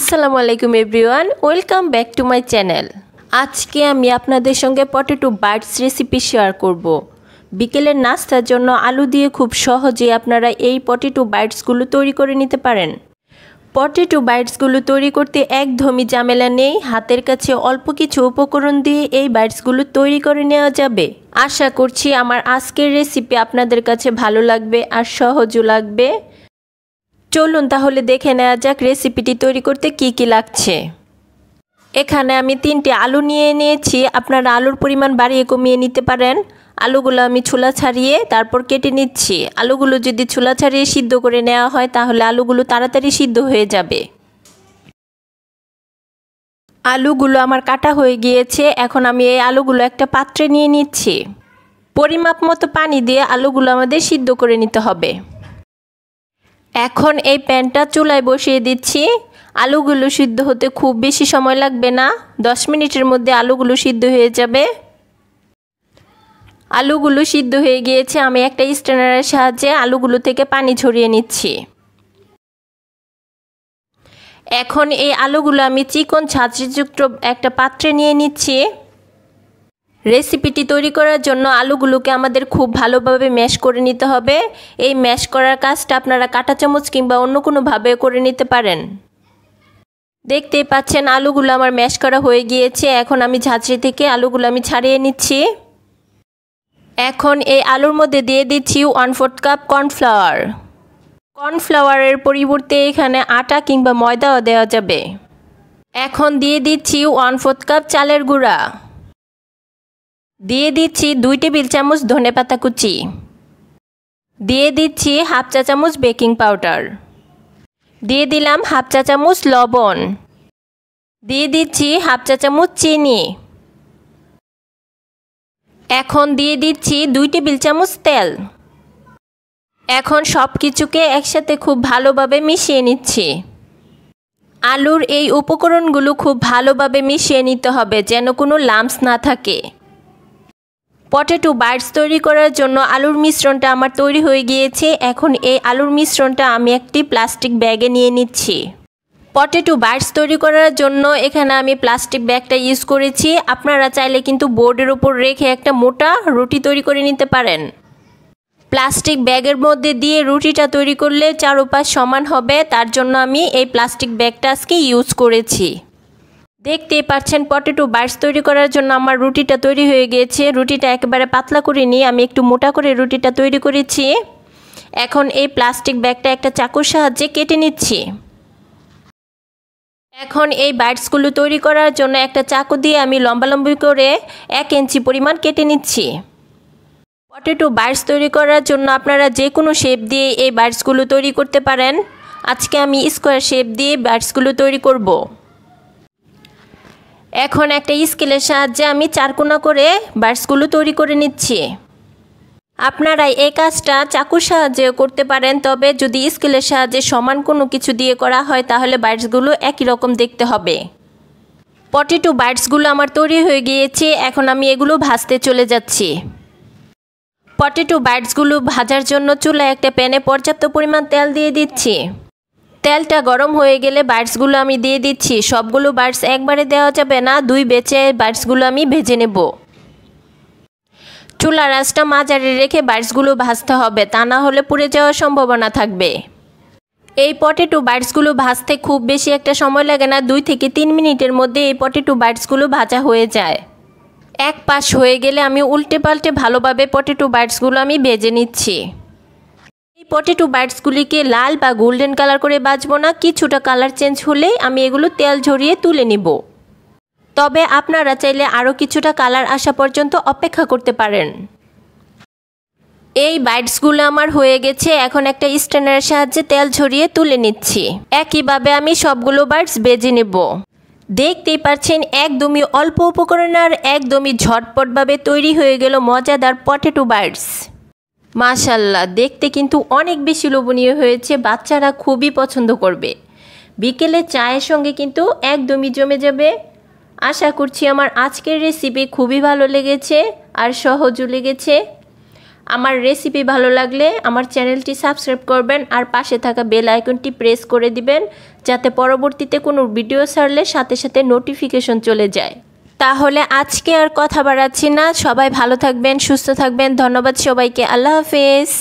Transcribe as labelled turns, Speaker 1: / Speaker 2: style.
Speaker 1: আসসালামু আলাইকুম everyone, welcome back to my channel. আজকে আমি আপনাদের সঙ্গে পটেটো বাইটস রেসিপি শেয়ার করব। বিকেলের নাস্তার জন্য আলু দিয়ে খুব সহজে আপনারা এই পটেটো বাইটসগুলো তৈরি করে নিতে পারেন। পটেটো বাইটসগুলো তৈরি করতে একদমই ঝামেলা নেই, হাতের কাছে অল্প কিছু উপকরণ দিয়ে এই বাইটসগুলো তৈরি করে নেওয়া যাবে। আশা করছি আমার আজকের রেসিপি আপনাদের কাছে ভালো লাগবে আর সহজও লাগবে। চলুন তাহলে দেখে নেওয়া যাক রেসিপিটি তৈরি করতে কি কি লাগছে। এখানে আমি 3টি আলু নিয়ে নিয়েছি, আপনারা আলুর পরিমাণ বাড়িয়ে কমিয়ে নিতে পারেন। আলুগুলো আমি ছোলা ছাড়িয়ে তারপর কেটে নিচ্ছি। আলুগুলো যদি ছোলা ছাড়িয়ে সিদ্ধ করে নেওয়া হয় তাহলে আলুগুলো তাড়াতাড়ি সিদ্ধ হয়ে যাবে। আলুগুলো আমার কাটা হয়ে গিয়েছে, এখন আমি এই আলুগুলো একটা পাত্রে নিয়ে নিচ্ছি। পরিমাপ মতো পানি দিয়ে আলুগুলো আমাদের সিদ্ধ করে নিতে হবে। এখন এই প্যানটা চুলায় বসিয়ে দিচ্ছি। আলুগুলো সিদ্ধ হতে খুব বেশি সময় লাগবে না, 10 মিনিটের মধ্যে আলুগুলো সিদ্ধ হয়ে যাবে। আলুগুলো সিদ্ধ হয়ে গিয়েছে, আমি একটা স্ট্রেনারের সাহায্যে আলুগুলো থেকে পানি ঝরিয়ে নিচ্ছি। এখন এই আলুগুলো আমি চিকন ছাঁচযুক্ত একটা পাত্রে নিয়ে নিচ্ছি। রেসিপিটি তৈরি করার জন্য আলুগুলোকে আমাদের খুব ভালোভাবে ম্যাশ করে নিতে হবে। এই ম্যাশ করার কাজটা আপনারা কাঁটা চামচ কিংবা অন্য কোনোভাবে করে নিতে পারেন। দেখতেই পাচ্ছেন আলুগুলো আমার ম্যাশ করা হয়ে গিয়েছে। এখন আমি ঝাঁঝরি থেকে আলুগুলো আমি ছাড়িয়ে নিচ্ছি। এখন এই আলুর মধ্যে দিয়ে দিচ্ছি 1/4 কাপ কর্নফ্লাওয়ার। কর্নফ্লাওয়ারের পরিবর্তে এখানে আটা কিংবা ময়দাও দেওয়া যাবে। এখন দিয়ে দিচ্ছি 1/4 কাপ চালের গুঁড়া। দিয়ে দিচ্ছি 2 টেবিল চামচ ধনেপাতা কুচি। দিয়ে দিচ্ছি 1/2 চা চামচ বেকিং পাউডার। দিয়ে দিলাম 1/2 চা চামচ লবণ। দিয়ে দিচ্ছি 1/2 চা চামচ চিনি। এখন দিয়ে দিচ্ছি 2 টেবিল চামচ তেল। এখন সব কিছুকে একসাথে খুব ভালোভাবে মিশিয়ে নিচ্ছি। আলুর এই উপকরণগুলো খুব ভালোভাবে মিশিয়ে নিতে হবে যেন কোনো লাম্পস না থাকে। পটেটো বাইটস তৈরি করার জন্য আলুর মিশ্রণটা আমার তৈরি হয়ে গিয়েছে। এখন এই আলুর মিশ্রণটা আমি একটি প্লাস্টিক ব্যাগে নিয়ে নিচ্ছি। পটেটো বাইটস তৈরি করার জন্য এখানে আমি প্লাস্টিক ব্যাগটা ইউজ করেছি। আপনারা চাইলে কিন্তু বোর্ডের উপর রেখে একটা মোটা রুটি তৈরি করে নিতে পারেন। প্লাস্টিক ব্যাগের মধ্যে দিয়ে রুটিটা তৈরি করলে চারপাশ সমান হবে, তার জন্য আমি এই প্লাস্টিক ব্যাগটা আজকে ইউজ করেছি। দেখতেই পাচ্ছেন পটেটো বাইটস তৈরি করার জন্য আমার রুটিটা তৈরি হয়ে গিয়েছে। রুটিটা একেবারে পাতলা করে নিয়ে আমি একটু মোটা করে রুটিটা তৈরি করেছি। এখন এই প্লাস্টিক ব্যাগটা একটা চাকুর সাহায্যে কেটে নিচ্ছি। এখন এই বাইটসগুলো তৈরি করার জন্য একটা চাকু দিয়ে আমি লম্বালম্বি করে 1 ইঞ্চি পরিমাণ কেটে নিচ্ছি। পটেটো বাইটস তৈরি করার জন্য আপনারা যে কোনো শেপ দিয়ে এই বাইটসগুলো তৈরি করতে পারেন। আজকে আমি স্কোয়ার শেপ দিয়ে বাইটসগুলো তৈরি করব। এখন একটা স্কেলের সাহায্যে আমি 4 কোণা করে বাইটসগুলো তৈরি করে নিচ্ছি। আপনারা এই কাজটা চাকুর সাহায্যেও করতে পারেন, তবে যদি স্কেলের সাহায্যে সমান কোনো কিছু দিয়ে করা হয় তাহলে বাইটসগুলো একই রকম দেখতে হবে। পটেটো বাইটসগুলো আমার তৈরি হয়ে গিয়েছে, এখন আমি এগুলো ভাজতে চলে যাচ্ছি। পটেটো বাইটসগুলো ভাজার জন্য চুলায় একটা প্যানে পর্যাপ্ত পরিমাণ তেল দিয়ে দিচ্ছি। তেলটা গরম হয়ে গেলে বাইটসগুলো আমি দিয়ে দিচ্ছি। সবগুলো বাইটস একবারে দেওয়া যাবে না, 2 বেচে বাইটসগুলো আমি ভেজে নেব। চুলার আঁচটা মাঝারি রেখে বাইটসগুলো ভাজতে হবে, তা না হলে পুড়ে যাওয়ার সম্ভাবনা থাকবে। এই পটেটো বাইটসগুলো ভাজতে খুব বেশি একটা সময় লাগে না, 2 থেকে 3 মিনিটের মধ্যে এই পটেটো বাইটসগুলো ভাজা হয়ে যায়। এক পাশ হয়ে গেলে আমি উল্টে পাল্টে ভালোভাবে পটেটো বাইটসগুলো আমি ভেজে নিচ্ছি। এই পটেটো বাইটসগুলিকে লাল বা গোল্ডেন কালার করে ভাজবো না, কিছুটা কালার চেঞ্জ হলেই আমি এগুলো তেল ঝরিয়ে তুলে নিব। তবে আপনারা চাইলে আরও কিছুটা কালার আসা পর্যন্ত অপেক্ষা করতে পারেন। এই বাইটসগুলো আমার হয়ে গেছে, এখন একটা স্ট্রেনারের সাহায্যে তেল ঝরিয়ে তুলে নিচ্ছি। একইভাবে আমি সবগুলো বাইটস ভেজে নেব। দেখতেই পাচ্ছেন একদমই অল্প উপকরণ আর একদমই ঝটপটভাবে তৈরি হয়ে গেল মজাদার পটেটো বাইটস। মাশাআল্লাহ, দেখতে কিন্তু অনেক বেশি লোভনীয় হয়েছে, বাচ্চারা খুবই পছন্দ করবে। বিকেলে চায়ের সঙ্গে কিন্তু একদমই জমে যাবে। আশা করছি আমার আজকের রেসিপি খুবই ভালো লেগেছে আর সহজও লেগেছে। আমার রেসিপি ভালো লাগলে আমার চ্যানেলটি সাবস্ক্রাইব করবেন আর পাশে থাকা বেল আইকনটি প্রেস করে দিবেন, যাতে পরবর্তীতে কোনো ভিডিও ছাড়লে সাথে সাথে নোটিফিকেশন চলে যায়। তাহলে আজকে আর কথা বাড়াচ্ছি না, সবাই ভালো থাকবেন, সুস্থ থাকবেন। ধন্যবাদ সবাইকে। আল্লাহ হাফেজ।